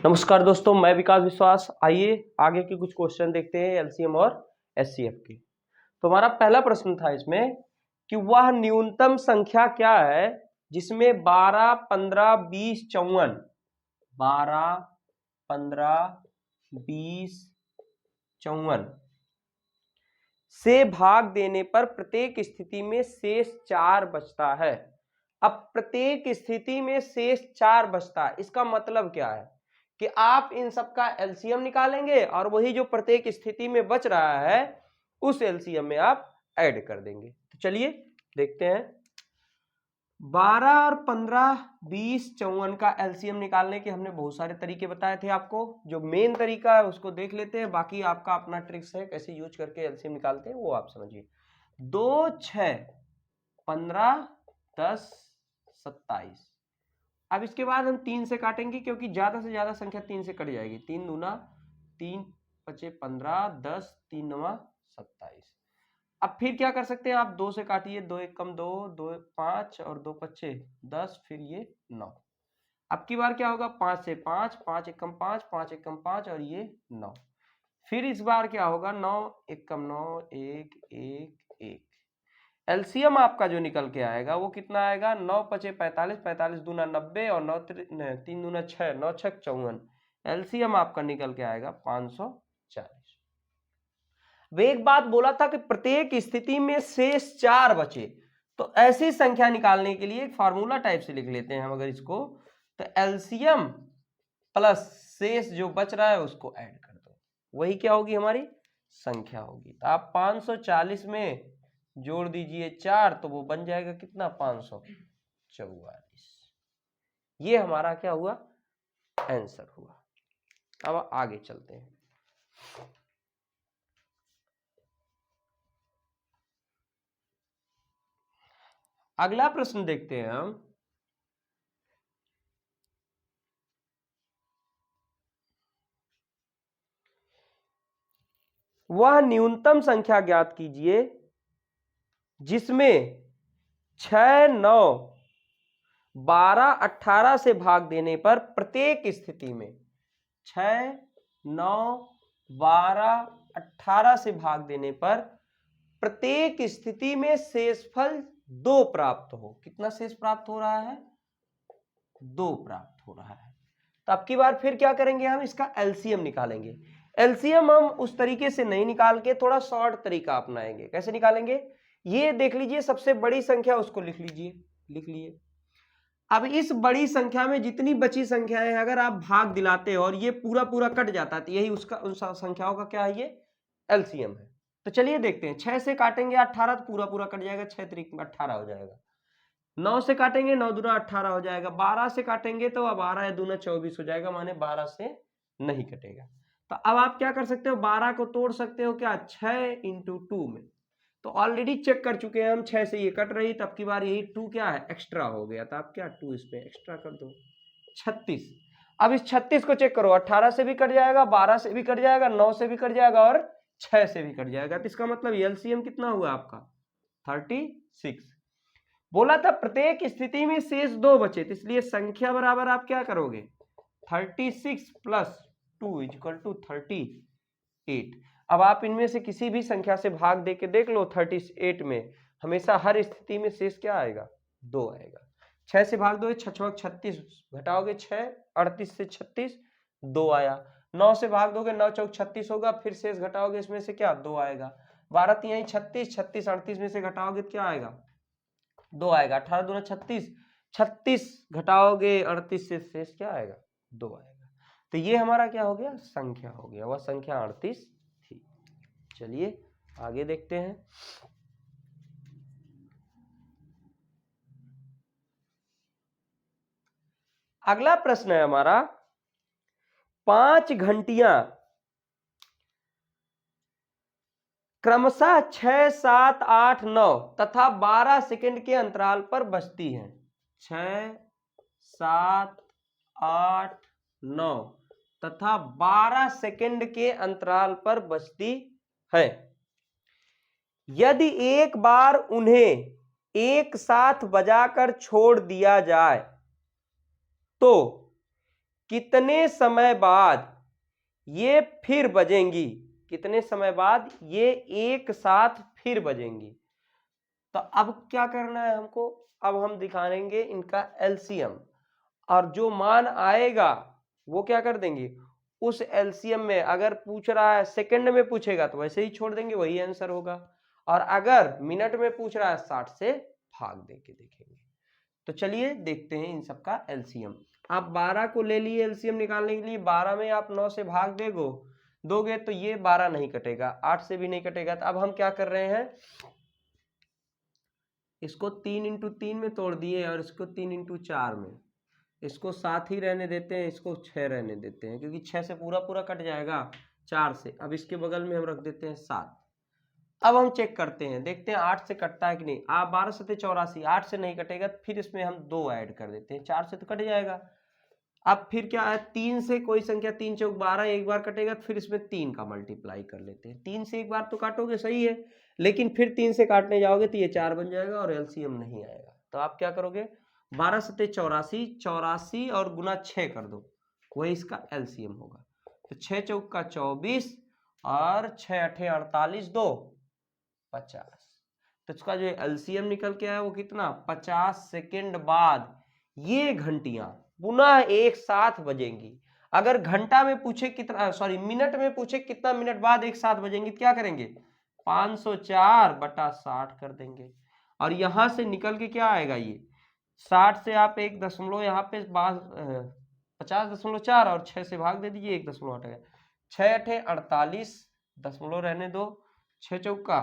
नमस्कार दोस्तों, मैं विकास विश्वास। आइए आगे के कुछ क्वेश्चन देखते हैं एलसीएम और एचसीएफ के। तो हमारा पहला प्रश्न था इसमें कि वह न्यूनतम संख्या क्या है जिसमें 12, 15, 20, 54, 12, 15, 20, 54 से भाग देने पर प्रत्येक स्थिति में शेष 4 बचता है। अब प्रत्येक स्थिति में शेष 4 बचता है, इसका मतलब क्या है कि आप इन सब का एलसीएम निकालेंगे और वही जो प्रत्येक स्थिति में बच रहा है उस एलसीएम में आप ऐड कर देंगे। तो चलिए देखते हैं। 12 और 15, 20, 54 का एलसीएम निकालने के हमने बहुत सारे तरीके बताए थे आपको। जो मेन तरीका है उसको देख लेते हैं, बाकी आपका अपना ट्रिक्स है कैसे यूज करके एलसीएम निकालते हैं वो आप समझिए। 2, 6, 15, 10, 27। अब इसके बाद हम 3 से काटेंगे क्योंकि ज्यादा से ज्यादा संख्या 3 से कट जाएगी। 3 दूना 3, 5, 15, 10, 3 9 27। अब फिर क्या कर सकते हैं आप, 2 से काटिए। 2 1 कम 2, 2 5 और 2 5 10, फिर ये 9। अब की बार क्या होगा, 5 से 5, 5 1 कम 5, 5 1 कम 5 और ये 9। फिर इस बार क्या होगा, 9 1 कम 9, 1 1 1। एलसीएम आपका जो निकल के आएगा वो कितना आएगा, 9 5 45, 45 दूना 90 और 9 3 दूना 6, 9 6 54। एलसीएम आपका निकल के आएगा 540। वे एक बात बोला था कि प्रत्येक स्थिति में शेष 4 बचे, तो ऐसी संख्या निकालने के लिए एक फार्मूला टाइप से लिख लेते हैं हम अगर इसको, तो एलसीएम प्लस शेष जो बच रहा है उसको ऐड कर दो, वही क्या होगी, हमारी संख्या होगी। तो आप 540 में जोड़ दीजिए 4 तो वो बन जाएगा कितना, 544। ये हमारा क्या हुआ, आंसर हुआ। अब आगे चलते हैं। अगला प्रश्न देखते हैं हम। वह न्यूनतम संख्या ज्ञात कीजिए जिसमें 6, 9, 12, 18 से भाग देने पर प्रत्येक स्थिति में 6, 9, 12, 18 से भाग देने पर प्रत्येक स्थिति में शेषफल 2 प्राप्त हो। कितना शेष प्राप्त हो रहा है, 2 प्राप्त हो रहा है। तो अब की बार फिर क्या करेंगे, हम इसका एलसीएम निकालेंगे। एलसीएम हम उस तरीके से नहीं निकाल के थोड़ा शॉर्ट तरीका अपनाएंगे। कैसे निकालेंगे, ये देख लीजिए, सबसे बड़ी संख्या उसको लिख लीजिए, लिख लिए। अब इस बड़ी संख्या में जितनी बची संख्याएं हैं अगर आप भाग दिलाते हो और ये पूरा पूरा कट जाता है तो यही उसका उन संख्याओं का क्या है, ये एलसीएम है। तो चलिए देखते हैं। 6 से काटेंगे 18 तो पूरा पूरा कट जाएगा, 6 त्रिक 18 हो जाएगा। 9 से काटेंगे 9 दूना 18 हो जाएगा। 12 से काटेंगे तो 12 दूना 24 हो जाएगा, माने 12 से नहीं कटेगा। तो अब आप क्या कर सकते हो, 12 को तोड़ सकते हो क्या, 6 × 2 में। तो ऑलरेडी चेक कर चुके हैं हम, 6 से ये कट रही, तब की बार यही 2 क्या है, एक्स्ट्रा हो गया। तो आप क्या 2 इस पे एक्स्ट्रा कर दो, 36। अब इस 36 को चेक करो, 18 से भी कट जाएगा, 12 से भी कट जाएगा, 9 से भी कट जाएगा और 6 से भी कट जाएगा। तो इसका मतलब एलसीएम कितना हुआ आपका, 36। बोला था प्रत्येक स्थिति में शेष 2 बचे, तो इसलिए संख्या बराबर आप क्या करोगे, 36 + 2 = 38। अब आप इनमें से किसी भी संख्या से भाग दे के देख लो, 38 में हमेशा हर स्थिति में शेष क्या आएगा, 2 आएगा। 6 से भाग दो, 6 6 36, घटाओगे 6, 38 से 36, 2 आया। 9 से भाग दोगे, 9 4 36 होगा, फिर शेष घटाओगे, इसमें से क्या, 2 आएगा। 12 3 36, 36 38 में से घटाओगे तो क्या आएगा, 2 आएगा। 18 दूना 36, 36 घटाओगे 38 से शेष क्या आएगा, 2 आएगा। तो ये हमारा क्या हो गया, संख्या हो गया, वह संख्या 38 थी। चलिए आगे देखते हैं। अगला प्रश्न है हमारा, 5 घंटियां क्रमशः 6, 7, 8, 9 तथा 12 सेकंड के अंतराल पर बजती हैं। 6, 7, 8, 9 तथा 12 सेकंड के अंतराल पर बजती है। यदि एक बार उन्हें एक साथ बजाकर छोड़ दिया जाए तो कितने समय बाद ये फिर बजेंगी, कितने समय बाद ये एक साथ फिर बजेंगी। तो अब क्या करना है हमको, अब हम दिखाएंगे इनका एलसीएम, और जो मान आएगा वो क्या कर देंगे, उस एलसीएम में अगर पूछ रहा है सेकंड में पूछेगा तो वैसे ही छोड़ देंगे, वही आंसर होगा, और अगर मिनट में पूछ रहा है 60 से भाग दे के देखेंगे। तो चलिए देखते हैं इन सब का एलसीएम। आप 12 को ले लिए एलसीएम निकालने के लिए, 12 में आप 9 से भाग दोगे तो ये 12 नहीं कटेगा, 8 से भी नहीं कटेगा। तो अब हम क्या कर रहे हैं, इसको 3 इंटू 3 में तोड़ दिए और इसको 3 इंटू 4 में, इसको 7 ही रहने देते हैं, इसको 6 रहने देते हैं, क्योंकि 6 से पूरा पूरा कट जाएगा 4 से। अब इसके बगल में हम रख देते हैं 7। अब हम चेक करते हैं, देखते हैं 8 से कटता है कि नहीं। आप 12 से 84, 8 से नहीं कटेगा, फिर इसमें हम 2 ऐड कर देते हैं, 4 से तो कट जाएगा। अब फिर क्या है, 3 से कोई संख्या 3 चौक 12 एक बार कटेगा, फिर इसमें 3 का मल्टीप्लाई कर लेते हैं। 3 से एक बार तो काटोगे सही है, लेकिन फिर 3 से काटने जाओगे तो ये 4 बन जाएगा और एलसीएम नहीं आएगा। तो आप क्या करोगे, 12 सत्ते 84, 84 और गुना 6 कर दो, वही इसका एलसीएम होगा। तो 6 चौक का 24 और 6 अठे 48, 2 50। तो इसका जो एलसीएम निकल के आया वो कितना, 50 सेकेंड बाद ये घंटियां पुनः एक साथ बजेंगी। अगर घंटा में पूछे कितना, सॉरी मिनट में पूछे कितना मिनट बाद एक साथ बजेंगी, क्या करेंगे 504/60 कर देंगे, और यहां से निकल के क्या आएगा, ये 60 से आप एक दशमलव यहाँ पे 50.4 और 6 से भाग दे दीजिए, 1 दशमलव हट गया, 6 अठे 48 दशमलव रहने दो, 6 चौका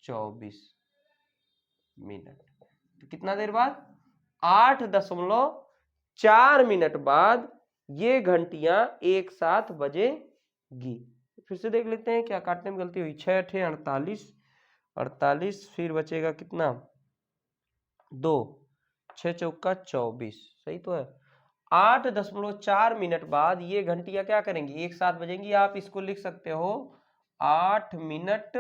24 मिनट। तो कितना देर बाद, 8.4 मिनट बाद ये घंटियां एक साथ बजेगी। फिर से देख लेते हैं क्या काटने में गलती हुई, 6 अठे 48, 48 फिर बचेगा कितना 2, 6 चौका 24, सही तो है। 8.4 मिनट बाद ये घंटियां क्या करेंगी, एक साथ बजेंगी। आप इसको लिख सकते हो 8 मिनट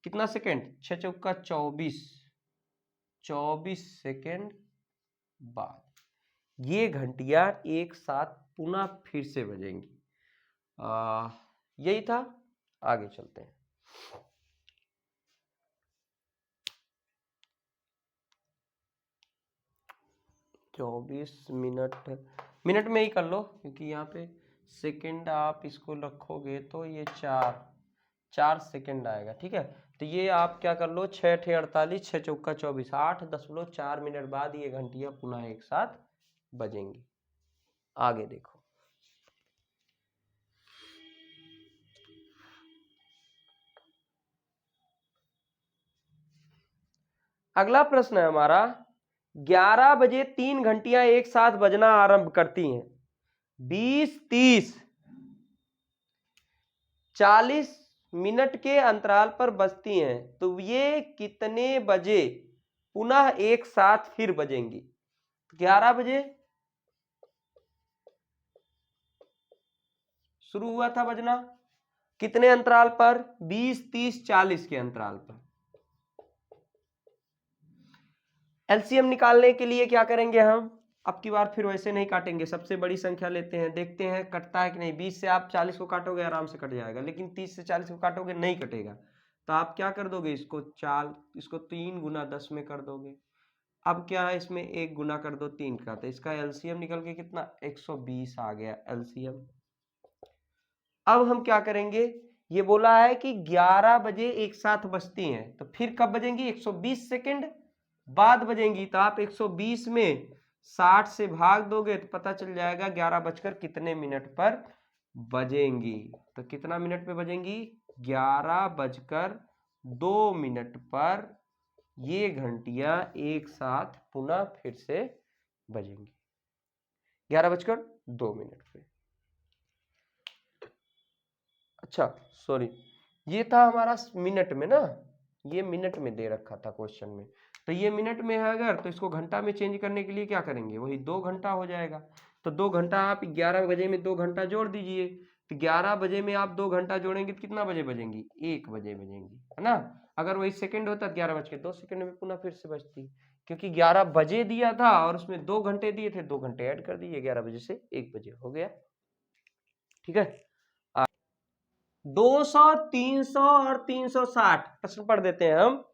कितना सेकेंड, 6 चौका 24, 24 सेकेंड बाद ये घंटियां एक साथ पुनः फिर से बजेंगी। यही था, आगे चलते हैं। चौबीस मिनट में ही कर लो, क्योंकि यहाँ पे सेकंड आप इसको रखोगे तो ये 4 सेकंड आएगा, ठीक है। तो ये आप क्या कर लो, 6 अठे 48, 6 चौका 24, 8.4 मिनट बाद ये घंटियां पुनः एक साथ बजेंगी। आगे देखो, अगला प्रश्न है हमारा, 11 बजे 3 घंटियां एक साथ बजना आरंभ करती हैं, 20, 30, 40 मिनट के अंतराल पर बजती हैं, तो ये कितने बजे पुनः एक साथ फिर बजेंगी। 11 बजे शुरू हुआ था बजना, कितने अंतराल पर, 20, 30, 40 के अंतराल पर। एलसीएम निकालने के लिए क्या करेंगे हम, अब की बार फिर वैसे नहीं काटेंगे, सबसे बड़ी संख्या लेते हैं, देखते हैं कटता है कि नहीं। 20 से आप 40 को काटोगे आराम से कट जाएगा, लेकिन 30 से 40 को काटोगे नहीं कटेगा। तो आप क्या कर दोगे, इसको 3 गुना 10 में कर दोगे। अब क्या है, इसमें 1 गुना कर दो 3 का, तो इसका एलसीएम निकल के कितना 120 आ गया एलसीएम। अब हम क्या करेंगे, ये बोला है कि 11 बजे एक साथ बजती हैं, तो फिर कब बजेंगी, 120 सेकेंड बाद बजेंगी। तो आप 120 में 60 से भाग दोगे तो पता चल जाएगा 11 बजकर कितने मिनट पर बजेंगी। तो कितना मिनट पे बजेंगी, 11 बजकर 2 मिनट पर ये घंटियां एक साथ पुनः फिर से बजेंगी, 11 बजकर 2 मिनट पे। अच्छा सॉरी, ये था हमारा मिनट में ना, ये मिनट में दे रखा था क्वेश्चन में, तो ये मिनट में है अगर, तो इसको घंटा में चेंज करने के लिए क्या करेंगे, वही 2 घंटा हो जाएगा। तो 2 घंटा आप 11 बजे में 2 घंटा जोड़ दीजिए, तो 11 बजे में आप 2 घंटा जोड़ेंगे तो कितना बजे बजेंगी, 1 बजे बजेंगी, है ना। अगर वही सेकंड होता 11 बज के 2 सेकंड में पुनः फिर से बजती, क्योंकि 11 बजे दिया था और उसमें 2 घंटे दिए थे, 2 घंटे ऐड कर दिए, 11 बजे से 1 बजे हो गया। ठीक है, 200, 300 और 360 प्रश्न पढ़ देते हैं हम।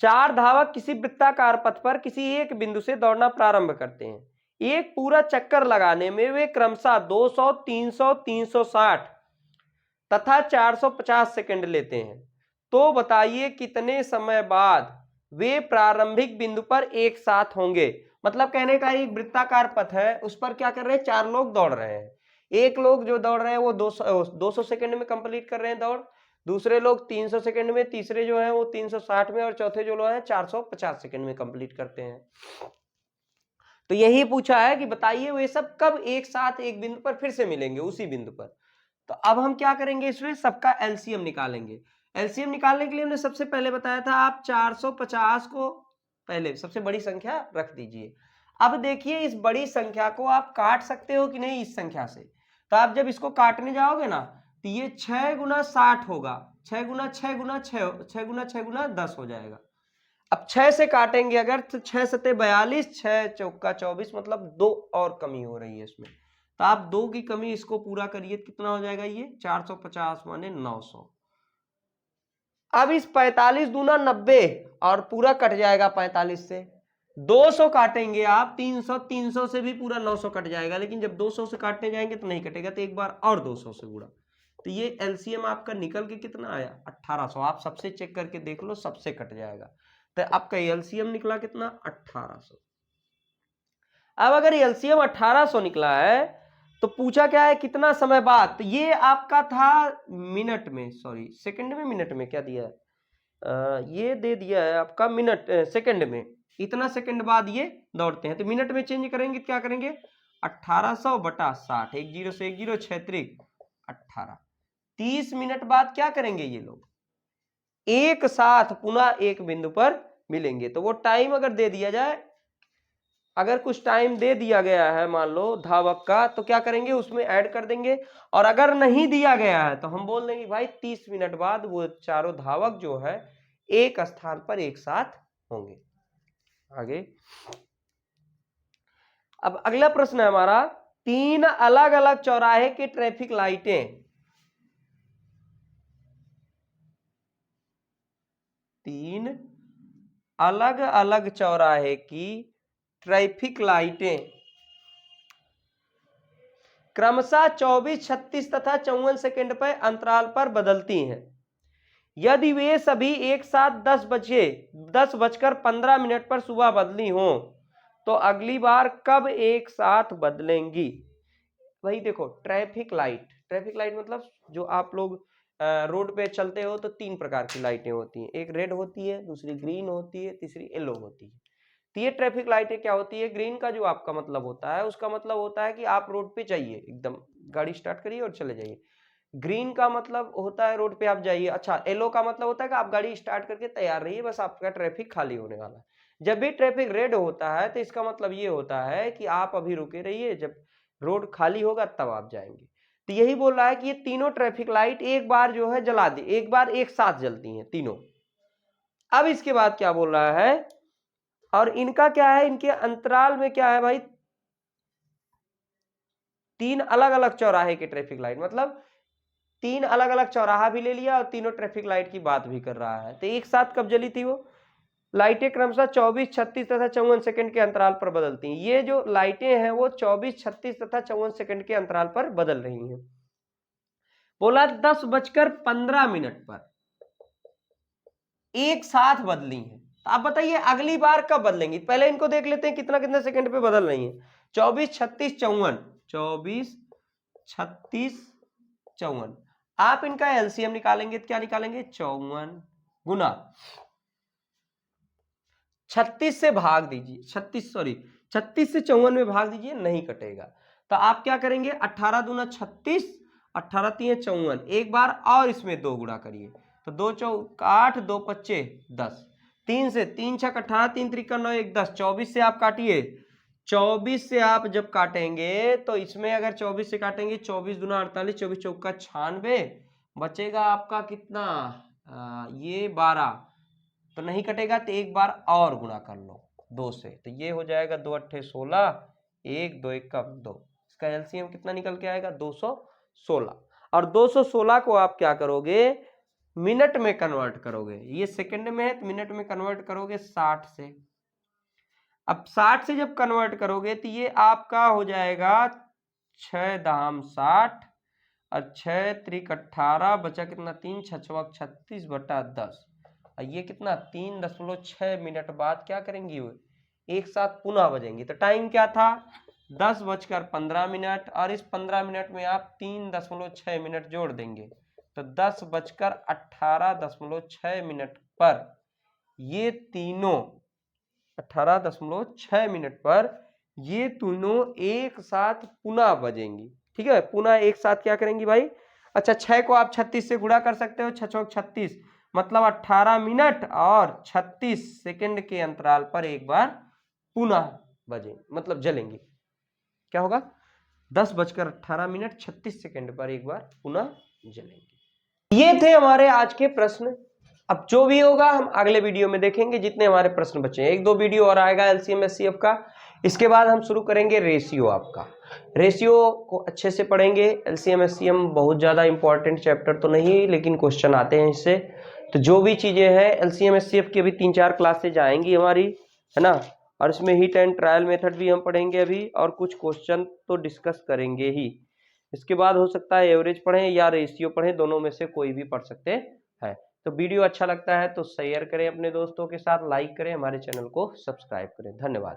4 धावक किसी वृत्ताकार पथ पर किसी एक बिंदु से दौड़ना प्रारंभ करते हैं। एक पूरा चक्कर लगाने में वे क्रमशः 200, 300, 360 तथा 450 सेकंड लेते हैं। तो बताइए कितने समय बाद वे प्रारंभिक बिंदु पर एक साथ होंगे। मतलब कहने का एक वृत्ताकार पथ है, उस पर क्या कर रहे हैं, 4 लोग दौड़ रहे हैं। एक लोग जो दौड़ रहे हैं वो 200 सेकंड में कंप्लीट कर रहे हैं दौड़, दूसरे लोग 300 सेकंड में, तीसरे जो है वो 360 में और चौथे जो लोग हैं 450 सेकंड में कंप्लीट करते हैं। तो यही पूछा है कि बताइए वे सब कब एक साथ एक बिंदु पर फिर से मिलेंगे, उसी बिंदु पर। तो अब हम क्या करेंगे, इसमें सबका एलसीएम निकालेंगे। एलसीएम निकालने के लिए हमने सबसे पहले बताया था आप 450 को पहले सबसे बड़ी संख्या रख दीजिए। अब देखिए इस बड़ी संख्या को आप काट सकते हो कि नहीं इस संख्या से। तो आप जब इसको काटने जाओगे ना तो ये 6 गुना 60 होगा, 6 गुना 6 गुना 6, 6 गुना 6 गुना 10 हो जाएगा। अब 6 से काटेंगे अगर तो 6 सते 42, 6 चौका 24, मतलब 2 और कमी हो रही है इसमें। तो आप 2 की कमी इसको पूरा करिए, कितना हो जाएगा ये 450 माने 900। अब इस 45 दूना 90 और पूरा कट जाएगा 45 से। 200 काटेंगे आप 300, 300 से भी पूरा 900 कट जाएगा, लेकिन जब 200 से काटने जाएंगे तो नहीं कटेगा, तो एक बार और 200 से गुणा। तो ये एलसीएम आपका निकल के कितना आया 1800। आप सबसे चेक करके देख लो, सबसे कट जाएगा। तो आपका एलसीएम निकला कितना 1800। अब अगर एलसीएम 1800 निकला है तो पूछा क्या है कितना समय बाद। तो ये आपका था मिनट में, सॉरी सेकंड में, मिनट में क्या दिया है, ये दे दिया है आपका मिनट सेकंड में, इतना सेकंड बाद ये दौड़ते हैं। तो मिनट में चेंज करेंगे, क्या करेंगे 1800 बटा 60, 1 0 से 1 0, 6 त्रिक 18। 30 मिनट बाद क्या करेंगे ये लोग, एक साथ पुनः एक बिंदु पर मिलेंगे। तो वो टाइम अगर दे दिया जाए, अगर कुछ टाइम दे दिया गया है मान लो धावक का, तो क्या करेंगे उसमें ऐड कर देंगे। और अगर नहीं दिया गया है तो हम बोल देंगे भाई 30 मिनट बाद वो चारों धावक जो है एक स्थान पर एक साथ होंगे। आगे अब अगला प्रश्न है हमारा, 3 अलग अलग चौराहे की ट्रैफिक लाइटें, 3 अलग अलग चौराहे की ट्रैफिक लाइटें क्रमशः 24, 36 तथा 54 सेकंड पर अंतराल पर बदलती हैं। यदि वे सभी एक साथ 10:15 पर सुबह बदली हों तो अगली बार कब एक साथ बदलेंगी। वही देखो ट्रैफिक लाइट मतलब जो आप लोग रोड पे चलते हो तो 3 प्रकार की लाइटें होती हैं, एक रेड होती है, दूसरी ग्रीन होती है, तीसरी येलो होती है। तो ये ट्रैफिक लाइटें क्या होती है, ग्रीन का जो आपका मतलब होता है उसका मतलब होता है कि आप रोड पे जाइए, एकदम गाड़ी स्टार्ट करिए और चले जाइए। ग्रीन का मतलब होता है रोड पे आप जाइए। अच्छा, येलो का मतलब होता है कि आप गाड़ी स्टार्ट करके तैयार रहिए, बस आपका ट्रैफिक खाली होने वाला है। जब भी ट्रैफिक रेड होता है तो इसका मतलब ये होता है कि आप अभी रुके रहिए, जब रोड खाली होगा तब आप जाएंगे। तो यही बोल रहा है कि ये तीनों ट्रैफिक लाइट एक बार जो है जला दी, एक बार एक साथ जलती हैं तीनों। अब इसके बाद क्या बोल रहा है, और इनका क्या है, इनके अंतराल में क्या है भाई, 3 अलग अलग चौराहे की ट्रैफिक लाइट, मतलब 3 अलग अलग चौराहा भी ले लिया और तीनों ट्रैफिक लाइट की बात भी कर रहा है। तो एक साथ कब जली थी वो लाइटें, क्रमशः 24, 36 तथा 54 सेकंड के अंतराल पर बदलती हैं। ये जो लाइटें हैं वो 24, 36 तथा 54 सेकंड के अंतराल पर बदल रही हैं। बोला 10:15 पर एक साथ बदली हैं। तो आप बताइए अगली बार कब बदलेंगी। पहले इनको देख लेते हैं कितना कितना सेकंड पे बदल रही है। 24, 36, 54, 24, 36, 54। आप इनका एलसीएम निकालेंगे तो क्या निकालेंगे, 54 गुना 36 से भाग दीजिए, 36 से 54 में भाग दीजिए, नहीं कटेगा। तो आप क्या करेंगे, 18 दूना 36, 18 3 54, एक बार और इसमें 2 गुणा करिए, तो 2 चौका 8, 2 पच्चे 10, 3 से 3 छक 18, 3 त्रिका 9, 1 10, 24 से आप काटिए। 24 से आप जब काटेंगे तो इसमें अगर 24 से काटेंगे, 24 दूना 48, 24 चौका 96, बचेगा आपका कितना ये 12, तो नहीं कटेगा, तो एक बार और गुणा कर लो 2 से, तो ये हो जाएगा 2 अट्ठे 16, 1 2 1 2, इसका एलसीएम कितना निकल के आएगा 216। और 216 को आप क्या करोगे, मिनट में कन्वर्ट करोगे, ये सेकंड में है तो मिनट में कन्वर्ट करोगे 60 से। अब 60 से जब कन्वर्ट करोगे तो ये आपका हो जाएगा 6 दाम 60 और 6 त्रिक 18, बचा कितना 3 छछवक 36 बटा 10, और ये कितना 3.6 मिनट बाद क्या करेंगी वो एक साथ पुनः बजेंगी। तो टाइम क्या था 10:15, और इस 15 मिनट में आप 3.6 मिनट जोड़ देंगे तो 10:18.6 पर ये तीनों 18.6 पर ये तीनों एक साथ पुनः बजेंगी। ठीक है, पुनः एक साथ क्या करेंगी भाई, अच्छा 6 को आप 36 से गुणा कर सकते हो, 6 चौक 36, मतलब 18 मिनट और 36 सेकंड के अंतराल पर एक बार पुनः बजेंगे, मतलब जलेंगी। क्या होगा 10:18 36 सेकंड पर एक बार पुनः जलेंगे। ये थे हमारे आज के प्रश्न। अब जो भी होगा हम अगले वीडियो में देखेंगे, जितने हमारे प्रश्न बचे हैं, 1-2 वीडियो और आएगा एलसीएम एचसीएफ का। इसके बाद हम शुरू करेंगे रेशियो। आपका रेशियो को अच्छे से पढ़ेंगे। एलसीएम एचसीएम बहुत ज्यादा इंपॉर्टेंट चैप्टर तो नहीं, लेकिन क्वेश्चन आते हैं इससे। तो जो भी चीजें हैं एलसीएम एचसीएफ की अभी 3-4 क्लासेज आएंगी हमारी, है ना, और इसमें हिट एंड ट्रायल मेथड भी हम पढ़ेंगे अभी, और कुछ क्वेश्चन तो डिस्कस करेंगे ही। इसके बाद हो सकता है एवरेज पढ़ें या रेशियो पढ़ें, दोनों में से कोई भी पढ़ सकते हैं। तो वीडियो अच्छा लगता है तो शेयर करें अपने दोस्तों के साथ, लाइक करें, हमारे चैनल को सब्सक्राइब करें। धन्यवाद।